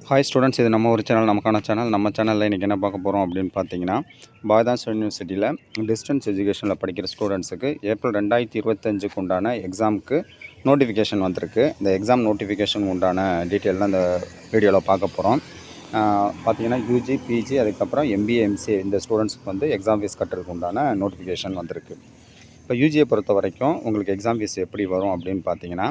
Hi students, இது நம்ம ஒரு சேனல், நமக்கான சேனல். நம்ம சேனலில் இன்றைக்கி என்ன பார்க்க போகிறோம் அப்படின்னு பார்த்தீங்கன்னா, பாய்தாஸ் யூனிவர்சிட்டியில் டிஸ்டன்ஸ் எஜுகேஷனில் படிக்கிற ஸ்டூடெண்ட்ஸுக்கு ஏப்ரல் 2025க்கு உண்டான எக்ஸாமுக்கு நோட்டிஃபிகேஷன் வந்திருக்கு. இந்த எக்ஸாம் நோட்டிஃபிகேஷன் உண்டான டீட்டெயிலாம் இந்த வீடியோவில் பார்க்க போகிறோம். பார்த்தீங்கன்னா யூஜி, பிஜி, அதுக்கப்புறம் எம்பிஏ, எம்சிஏ இந்த ஸ்டூடெண்ட்ஸுக்கு வந்து எக்ஸாம் ஃபீஸ் கட்டுறதுக்கு உண்டான நோட்டிஃபிகேஷன் வந்திருக்கு. இப்போ யூஜியை பொறுத்த வரைக்கும் உங்களுக்கு எக்ஸாம் ஃபீஸ் எப்படி வரும் அப்படின்னு பார்த்தீங்கன்னா,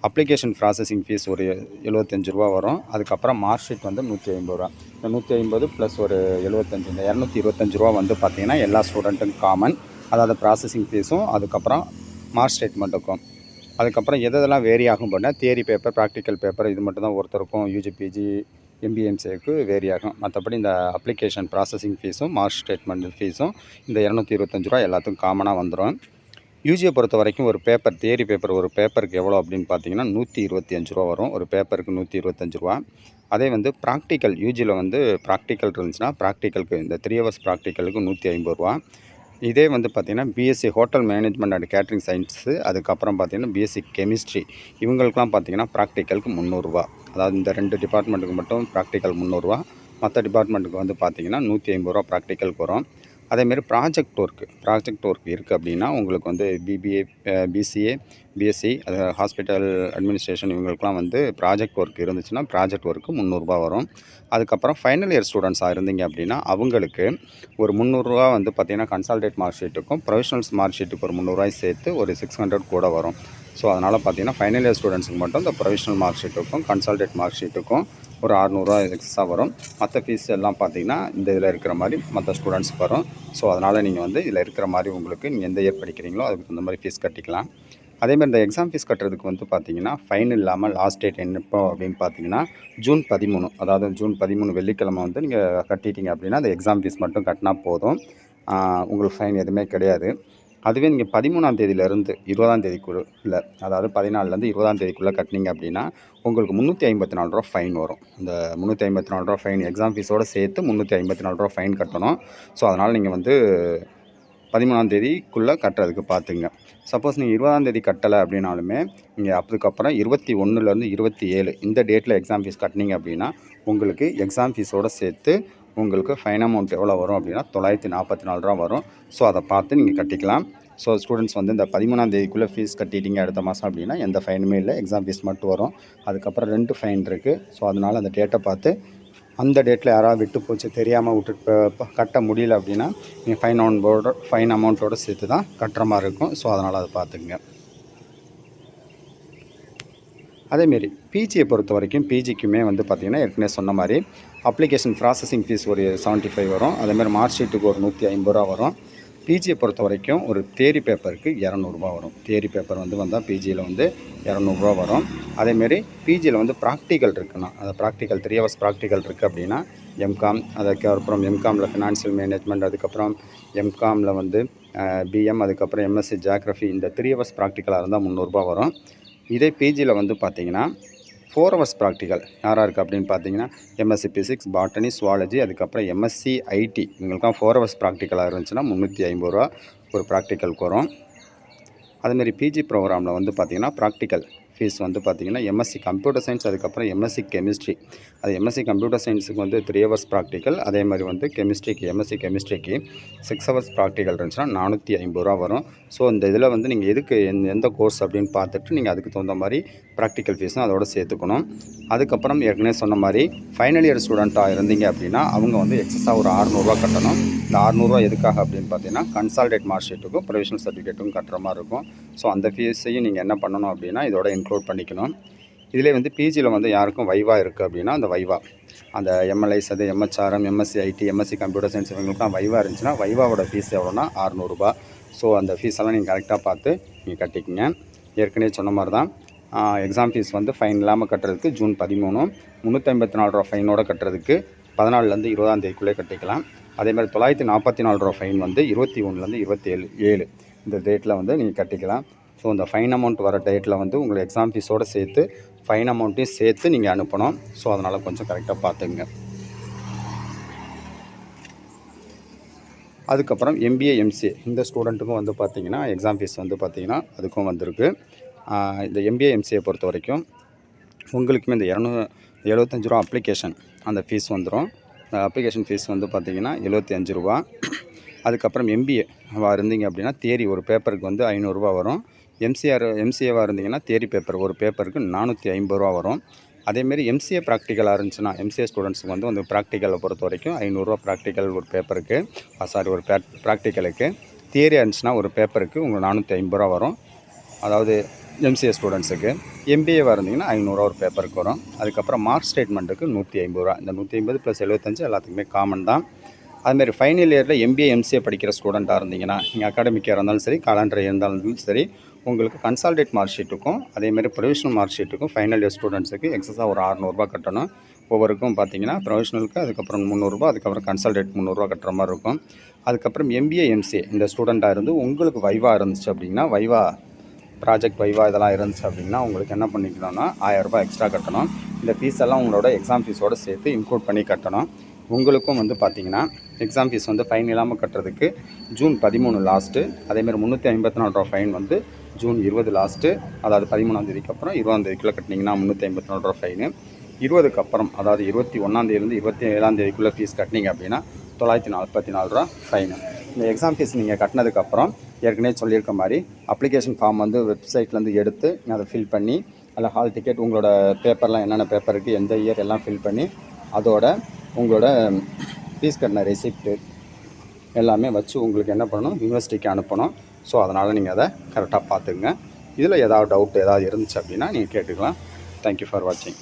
அப்ளிகேஷன் ப்ராசஸிங் ஃபீஸ் ஒரு ரூ. 75 வரும். அதுக்கப்புறம் மார்க் ஷீட் வந்து ரூ. 150. இந்த 150 ப்ளஸ் ஒரு 75, இந்த ரூ. 225 வந்து பார்த்திங்கன்னா எல்லா ஸ்டூடெண்ட்டுக்கும் காமன். அதாவது ப்ராசஸிங் ஃபீஸும் அதுக்கப்புறம் மார்க் ஸ்டேட்மெண்ட்டுக்கும். அதுக்கப்புறம் எதெல்லாம் வேரி ஆகும் பண்ணால் தியரி பேப்பர், ப்ராக்டிக்கல் பேப்பர் இது மட்டும் தான் ஒருத்தருக்கும் யூஜி, பிஜி, எம்பிஎம்சிக்கு வேரி ஆகும். மற்றபடி இந்த அப்ளிகேஷன் ப்ராசஸிங் ஃபீஸும் மார்க் ஸ்டேட்மெண்ட் ஃபீஸும் இந்த ரூ. 225 எல்லாத்துக்கும் காமனாக வந்துடும். யூஜியை பொறுத்த வரைக்கும் ஒரு பேப்பர், தியரி பேப்பர் ஒரு பேப்பருக்கு எவ்வளோ அப்படின்னு பார்த்தீங்கன்னா ரூ. 125 வரும். ஒரு பேப்பருக்கு ரூ. 125. அதே வந்து ப்ராக்டிக்கல், யூஜியில் வந்து ப்ராக்டிக்கல் இருந்துச்சுன்னா ப்ராக்டிக்கலுக்கு இந்த 3 ஹவர்ஸ் ப்ராக்டிக்கலுக்கு ரூ. 150. இதே வந்து பார்த்திங்கன்னா BSc hotel management and catering science, அதுக்கப்புறம் பார்த்திங்கன்னா பிஎஸ்சி கெமிஸ்ட்ரி இவங்களுக்குலாம் பார்த்திங்கன்னா ப்ராக்டிக்கலுக்கு ரூ. 300. அதாவது இந்த 2 டிபார்ட்மெண்ட்டுக்கு மட்டும் ப்ராக்டிக்கல் ரூ. மற்ற டிபார்ட்மெண்ட்டுக்கு வந்து பார்த்திங்கன்னா ரூ. 150 ப்ராக்டிக்கலுக்கு வரும். அதேமாரி ப்ராஜெக்ட் ஒர்க் இருக்குது அப்படின்னா உங்களுக்கு வந்து பிபிஏ, பிசிஏ, பிஎஸ்சி, அது ஹாஸ்பிட்டல் அட்மினிஸ்ட்ரேஷன் இவங்களுக்குலாம் வந்து ப்ராஜெக்ட் ஒர்க் இருந்துச்சுன்னா ப்ராஜெக்ட் ஒர்க்கு ரூ. 300 வரும். அதுக்கப்புறம் ஃபைனல் இயர் ஸ்டூடெண்ட்ஸாக இருந்தீங்க அப்படின்னா அவங்களுக்கு ஒரு ரூ. 300 வந்து பார்த்திங்கன்னா கன்சால்டேட் மார்க் ஷீட்டுக்கும் ப்ரொஃபஷனல்ஸ் மார்க் ஷீட்டுக்கு ஒரு ரூ. 300 சேர்த்து ஒரு 600 கூட வரும். ஸோ அதனால் பார்த்திங்கன்னா ஃபைனல் இயர் ஸ்டூடெண்ட்ஸுக்கு மட்டும் இந்த ப்ரொஃபஷனல் மார்க் ஷீட்டுக்கும் கன்சால்டேட் மார்க் ஷீட்டுக்கும் ஒரு ரூ. 600 எக்ஸ்ட்ரா வரும். மற்ற ஃபீஸ் எல்லாம் பார்த்திங்கன்னா இந்த இதில் இருக்கிற மாதிரி மற்ற ஸ்டூடெண்ட்ஸுக்கு வரும். ஸோ அதனால் நீங்கள் வந்து இதில் இருக்கிற மாதிரி உங்களுக்கு நீங்கள் எந்த இயர் படிக்கிறீங்களோ அதுக்கு தகுந்த மாதிரி ஃபீஸ் கட்டிக்கலாம். அதேமாதிரி இந்த எக்ஸாம் ஃபீஸ் கட்டுறதுக்கு வந்து பார்த்திங்கன்னா ஃபைன் இல்லாமல் லாஸ்ட் டேட் என்னப்போ அப்படின்னு பார்த்தீங்கன்னா ஜூன் 13. அதாவது ஜூன் 13 வெள்ளிக்கிழமை வந்து நீங்கள் கட்டிட்டீங்க அப்படின்னா அந்த எக்ஸாம் ஃபீஸ் மட்டும் கட்டினா போதும். உங்களுக்கு ஃபைன் எதுவுமே கிடையாது. அதுவே நீங்கள் 13ஆம் தேதியிலேருந்து 20ஆம் தேதிக்குள்ள, அதாவது 14லேருந்து 20ஆம் தேதிக்குள்ளே கட்டினீங்க அப்படின்னா உங்களுக்கு ரூ. 354 ஃபைன் வரும். இந்த ரூ. 354 ஃபைன் எக்ஸாம் ஃபீஸோடு சேர்த்து ரூ. 354 ஃபைன் கட்டணும். ஸோ அதனால் நீங்கள் வந்து 13ஆம் தேதிக்குள்ளே கட்டுறதுக்கு பார்த்துங்க. சப்போஸ் நீங்கள் 20ஆம் தேதி கட்டலை அப்படின்னாலுமே நீங்கள் அதுக்கப்புறம் 21லேருந்து 27 இந்த டேட்டில் எக்ஸாம் ஃபீஸ் கட்டினீங்க அப்படின்னா உங்களுக்கு எக்ஸாம் ஃபீஸோடு சேர்த்து உங்களுக்கு ஃபைன் அமௌண்ட் எவ்வளோ வரும் அப்படின்னா ரூ. 944 வரும். ஸோ அதை பார்த்து நீங்கள் கட்டிக்கலாம். ஸோ ஸ்டூடெண்ட்ஸ் வந்து இந்த 13ஆம் தேதிக்குள்ளே ஃபீஸ் கட்டிட்டீங்க அடுத்த மாதம் அப்படின்னா எந்த ஃபைனுமே இல்லை, எக்ஸாம் ஃபீஸ் மட்டும் வரும். அதுக்கப்புறம் 2 ஃபைன் இருக்குது. ஸோ அதனால் அந்த டேட்டை பார்த்து அந்த டேட்டில் யாராவது விட்டு போச்சு தெரியாமல் விட்டுட்டு கட்ட முடியல அப்படின்னா நீங்கள் ஃபைன் அமௌண்ட்டோடு சேர்த்து தான் கட்டுற மாதிரி இருக்கும். ஸோ அதனால் அதை பார்த்துக்குங்க. அதேமாரி பிஜியை பொறுத்த வரைக்கும் பிஜிக்குமே வந்து பார்த்திங்கன்னா ஏற்கனவே சொன்ன மாதிரி அப்ளிகேஷன் ப்ராசஸிங் ஃபீஸ் ஒரு 75 வரும். அதேமாதிரி மார்க் ஷீட்டுக்கு ஒரு ரூ. 150 வரும். பிஜியை பொறுத்த வரைக்கும் ஒரு தியரி பேப்பருக்கு ரூ. 200 வரும். தியரி பேப்பர் வந்து வந்தால் பிஜியில் வந்து ரூ. 200 வரும். அதேமாரி பிஜியில் வந்து ப்ராக்டிக்கல் இருக்குன்னா, அது ப்ராக்டிக்கல் 3 ஹவர்ஸ் ப்ராக்டிக்கல் இருக்குது அப்படின்னா எம்காம், அதுக்கப்புறம் எம்காமில் ஃபினான்ஷியல் மேனேஜ்மெண்ட், அதுக்கப்புறம் எம்காமில் வந்து பிஎம், அதுக்கப்புறம் எம்எஸ்சி ஜியாகிரஃபி இந்த 3 ஹவர்ஸ் ப்ராக்டிக்கலாக இருந்தால் ரூ. 300 வரும். இதே பிஜியில் வந்து பார்த்திங்கன்னா 4 ஹவர்ஸ் ப்ராக்டிக்கல் யாராக இருக்குது அப்படின்னு பார்த்தீங்கன்னா எம்எஸ்சி பிசிக்ஸ், பாட்டனி, சுவாலஜி, அதுக்கப்புறம் எம்எஸ்சி ஐடி இவங்களுக்குலாம் 4 ஹவர்ஸ் ப்ராக்டிக்கலாக இருந்துச்சுன்னா ரூ. 350 ஒரு ப்ராக்டிக்கலுக்கு வரும். அதுமாரி பிஜி ப்ரோக்ராமில் வந்து பார்த்திங்கன்னா ப்ராக்டிக்கல் ஃபீஸ் வந்து பார்த்திங்கன்னா எம்எஸ்சி கம்ப்யூட்டர் சயின்ஸ், அதுக்கப்புறம் எம்எஸ்சி கெமிஸ்ட்ரி. அது எம்எஸ்சி கம்ப்யூட்டர் சயின்ஸுக்கு வந்து 3 ஹவர்ஸ் ப்ராக்டிக்கல். அதே மாதிரி வந்து கெமிஸ்ட்ரிக்கு, எம்எஸ்சி கெமிஸ்ட்ரிக்கு 6 ஹவர்ஸ் ப்ராக்டிக்கல் இருந்துச்சுன்னா ரூ. 450 வரும். ஸோ இந்த இதில் வந்து நீங்கள் எதுக்கு எந்த கோர்ஸ் அப்படின்னு பார்த்துட்டு நீங்கள் அதுக்கு தகுந்த மாதிரி ப்ராக்டிக்கல் ஃபீஸும் அதோட சேர்த்துக்கணும். அதுக்கப்புறம் ஏற்கனவே சொன்ன மாதிரி ஃபைனல் இயர் ஸ்டூடெண்ட்டாக இருந்தீங்க அப்படின்னா அவங்க வந்து எக்ஸஸாக ஒரு ரூ. 600 கட்டணும். இந்த ரூ. 600 எதுக்காக அப்படின்னு பார்த்தீங்கன்னா கன்சால்டேட் மார்க் ஷீட்டுக்கும் ப்ரொவிஷனல் சர்டிஃபிகேட்டுக்கும் கட்டுற மாதிரி இருக்கும். ஸோ அந்த ஃபீஸையும் நீங்கள் என்ன பண்ணணும் அப்படின்னா இதோட இன்க்ளூட் பண்ணிக்கணும். இதிலே வந்து பிஜியில் வந்து யாருக்கும் வைவா இருக்குது அப்படின்னா அந்த வைவா, அந்த எம்எல்ஐஸ், அது MHRM, MSc IT, MSc computer science இவங்களுக்குலாம் வைவா இருந்துச்சுன்னா வைவாவோட ஃபீஸ் எவ்வளோனா ரூ. 600. ஸோ அந்த ஃபீஸெல்லாம் நீங்கள் கரெக்டாக பார்த்து நீங்கள் கட்டிக்கிங்க. ஏற்கனவே சொன்ன மாதிரி தான் எக்ஸாம் ஃபீஸ் வந்து ஃபைன் இல்லாமல் கட்டுறதுக்கு ஜூன் 13, ரூ. 354 ஃபைனோட கட்டுறதுக்கு 14லேருந்து 20ஆம் தேதிக்குள்ளே கட்டிக்கலாம். அதேமாதிரி ரூ. 944 ஃபைன் வந்து 21லேருந்து 27 இந்த டேட்டில் வந்து நீங்கள் கட்டிக்கலாம். ஸோ இந்த ஃபைன் அமௌண்ட் வர டேட்டில் வந்து உங்களுக்கு எக்ஸாம் ஃபீஸோடு சேர்த்து ஃபைன் அமௌண்ட்டையும் சேர்த்து நீங்கள் அனுப்பணும். ஸோ அதனால் கொஞ்சம் கரெக்டாக பார்த்துங்க. அதுக்கப்புறம் எம்பிஏ, எம்சிஏ இந்த ஸ்டூடெண்ட்டுக்கும் வந்து பார்த்திங்கன்னா எக்ஸாம் ஃபீஸ் வந்து பார்த்திங்கன்னா அதுக்கும் வந்திருக்கு. இந்த எம்பிஏ, எம்சிஏ பொறுத்த வரைக்கும் உங்களுக்குமே இந்த ரூ. 75 அப்ளிகேஷன் அந்த ஃபீஸ் வந்துடும். அப்ளிகேஷன் ஃபீஸ் வந்து பார்த்திங்கன்னா ரூ. 75. அதுக்கப்புறம் எம்பிஏ இருந்தீங்க அப்படின்னா தியரி ஒரு பேப்பருக்கு வந்து ரூ. 500 வரும். எம்சிஏவாக இருந்தீங்கன்னா தியரி பேப்பர் ஒரு பேப்பருக்கு ரூ. 450 வரும். அதேமாரி எம்சிஏ ப்ராக்டிக்கலாக இருந்துச்சுன்னா எம்சிஏ ஸ்டூடெண்ட்ஸுக்கு வந்து ப்ராக்டிக்கலை பொறுத்த வரைக்கும் ரூ. 500 ப்ராக்டிக்கல் ஒரு பேப்பருக்கு ஒரு ப்ராக்டிக்கலுக்கு. தியரியாக இருந்துச்சுன்னா ஒரு பேப்பருக்கு உங்களுக்கு ரூ. 450 வரும். அதாவது எம்சிஏ ஸ்டூடெண்ட்ஸுக்கு. எம்பிஏவாக இருந்தீங்கன்னா ரூ. 500 ஒரு பேப்பருக்கு வரும். அதுக்கப்புறம் மார்க் ஸ்டேட்மெண்ட்டுக்கு ரூ. 150. இந்த 150 + 75 எல்லாத்துக்குமே காமன் தான். அதுமாரி ஃபைனல் இயரில் எம்பிஏ எம்சிஏ படிக்கிற ஸ்டூடெண்ட்டாக இருந்தீங்கன்னா நீங்கள் அகாடமிக்காக இருந்தாலும் சரி காலண்டர் இருந்தாலும் சரி உங்களுக்கு கன்சால்டேட் மார்க் ஷீட்டுக்கும் அதேமாதிரி ப்ரொவிஷனல் மார்க் ஷீட்டுக்கும் ஃபைனல் இயர் ஸ்டூடெண்ட்ஸுக்கு எக்ஸஸாக ஒரு ரூ. 600 கட்டணும். ஒவ்வொருக்கும் பார்த்தீங்கன்னா ப்ரொவிஷனலுக்கு அதுக்கப்புறம் ரூ. 300, அதுக்கப்புறம் கன்சால்டேட் ரூ. 300 கட்டுற மாதிரி இருக்கும். அதுக்கப்புறம் எம்பிஏ எம்சிஏ இந்த ஸ்டூடெண்ட்டாக இருந்து உங்களுக்கு வைவா இருந்துச்சு அப்படின்னா வைவா ப்ராஜெக்ட் வைவா இதெல்லாம் இருந்துச்சு அப்படின்னா உங்களுக்கு என்ன பண்ணிக்கணும்னா ரூ. 1000 எக்ஸ்ட்ரா கட்டணும். இந்த ஃபீஸ் எல்லாம் உங்களோட எக்ஸாம் ஃபீஸோடு சேர்த்து இன்க்ளூட் பண்ணி கட்டணும். உங்களுக்கும் வந்து பார்த்திங்கன்னா எக்ஸாம் ஃபீஸ் வந்து ஃபைன் இல்லாமல் கட்டுறதுக்கு ஜூன் 13 லாஸ்ட்டு. அதேமாதிரி ரூ. 354 ஃபைன் வந்து ஜூன் 20 லாஸ்ட்டு. அதாவது 13ஆம் தேதிக்கு அப்புறம் 20ஆம் தேதிக்குள்ளே கட்டினீங்கன்னா ரூ. 354 ஃபைனு. 20க்கு அப்புறம் அதாவது 21ஆம் தேதியிலேருந்து 27ஆம் தேதிக்குள்ளே ஃபீஸ் கட்டினீங்க அப்படின்னா ரூ. 944 ஃபைனு. இந்த எக்ஸாம் ஃபீஸ் நீங்கள் கட்டினதுக்கப்புறம் ஏற்கனவே சொல்லியிருக்க மாதிரி அப்ளிகேஷன் ஃபார்ம் வந்து வெப்சைட்லேருந்து எடுத்து அதை ஃபில் பண்ணி அதில் ஹால் டிக்கெட் உங்களோட பேப்பர்லாம் என்னென்ன பேப்பருக்கு எந்த இயர் எல்லாம் ஃபில் பண்ணி அதோட உங்களோட ஃபீஸ் கட்டின ரெசிப்ட்டு எல்லாமே வச்சு உங்களுக்கு என்ன பண்ணணும் யூனிவர்சிட்டிக்கு அனுப்பணும். ஸோ அதனால் நீங்கள் அதை கரெக்டாக பார்த்துக்குங்க. இதில் ஏதாவது டவுட் ஏதாவது இருந்துச்சு அப்படின்னா நீங்கள் கேட்டுக்கலாம். தேங்க்யூ ஃபார் வாட்சிங்.